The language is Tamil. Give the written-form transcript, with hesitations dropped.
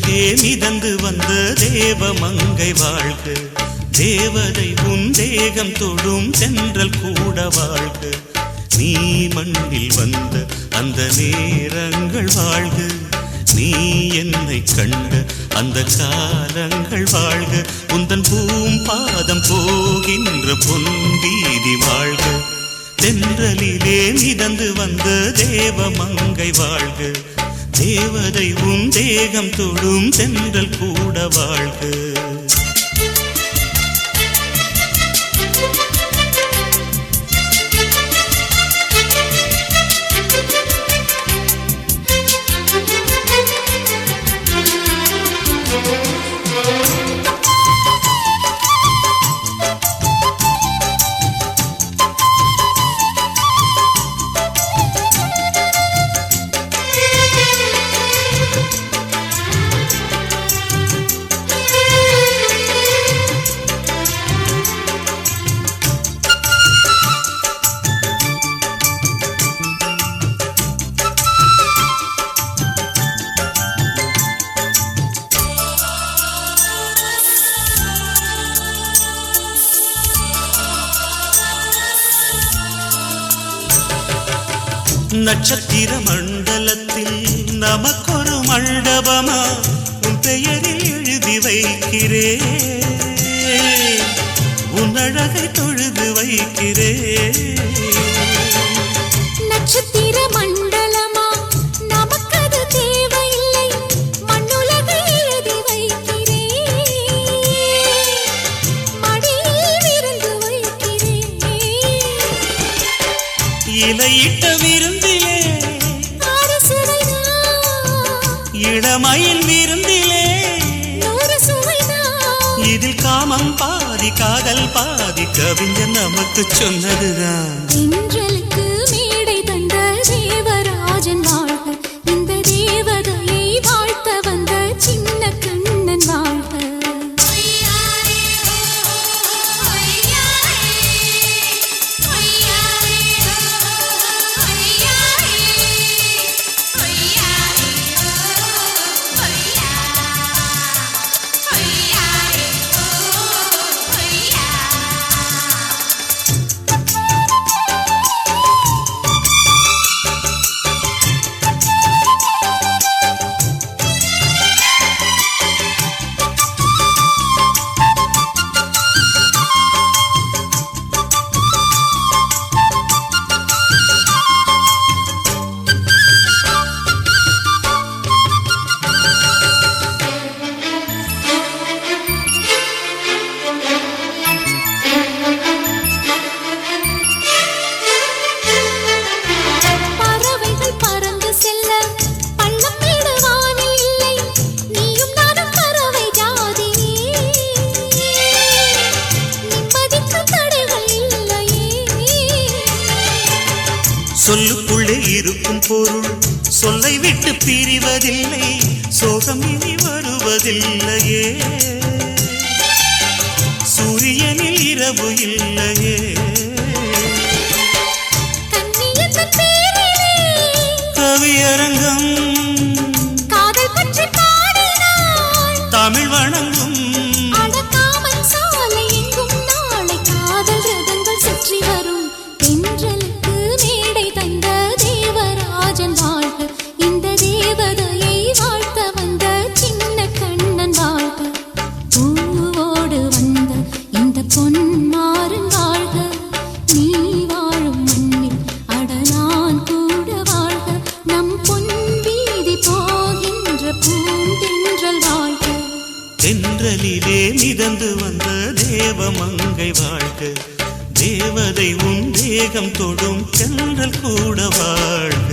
தென்றலிலே மிதந்து வந்த தேவமங்கை வாழ்க. தேவதை உன் தேகம் தொடும் தென்றல் கூட வாழ்க. நீ மண்ணில் வந்த அந்த நேரங்கள் வாழ்க. நீ என்னை கண்ட அந்த காலங்கள் வாழ்க. உந்தன் பூம்பாதம் போகின்ற பொன்வீதி வாழ்க. தென்றலிலே மிதந்து வந்த தேவமங்கை வாழ்க. தேவதை உன் தேகம் தொடும் தென்றல் கூட வாழ்க. நட்சத்திர மண்டலத்தில் நமக்கொரு மண்டபமா உன் பெயரில் எழுதி வைக்கிறேன். உன் அழகை தொழுது வைக்கிறேன். நட்சத்திர மண்டலமா நமக்கது தேவையில்லை. மண்ணுலகை எழுதி வைக்கிறேன். மடியில் விருந்து வைக்கிறேன். இலையிட்ட விருந்திலே இளமயில் விருந்திலே இதில் காமம் பாதி காதல் பாதி கவிஞர் நமக்கு சொன்னதுதான். தென்றலுக்கு மேடை தந்த தேவராஜன் வாழ்க. இந்த தேவதையை வாழ்த்த வந்த சின்ன கண்ணன் வாழ்க. சொல்லுக்குள்ளே இருக்கும் பொருள் சொல்லை விட்டு பிரிவதில்லை. சோகம் இனி வருவதில்லையே. சூரியனில் இரவு இல்லையே. கவியரங்கம் தமிழ் வணங்கும். சுற்றி வரும் தென்றலுக்கு மேடை தந்த தேவராஜன் வாழ்க. இந்த தேவதையை வாழ்த்த வந்த சின்ன கண்ணன் வாழ்க. பூவோடு வந்த இந்த பொன்மாறன் வாழ்க. நீ வாழும் மண்ணில் அடனான் கூட வாழ்க. நம் பொன் வீதி போகின்ற பூந்தென்றல் வாழ்க. தென்றலிலே மிதந்து வந்த தேவமங்கை வாழ்க. தேவதை உன் தேகம் தொடும் தென்றல் கூட வாழ்க.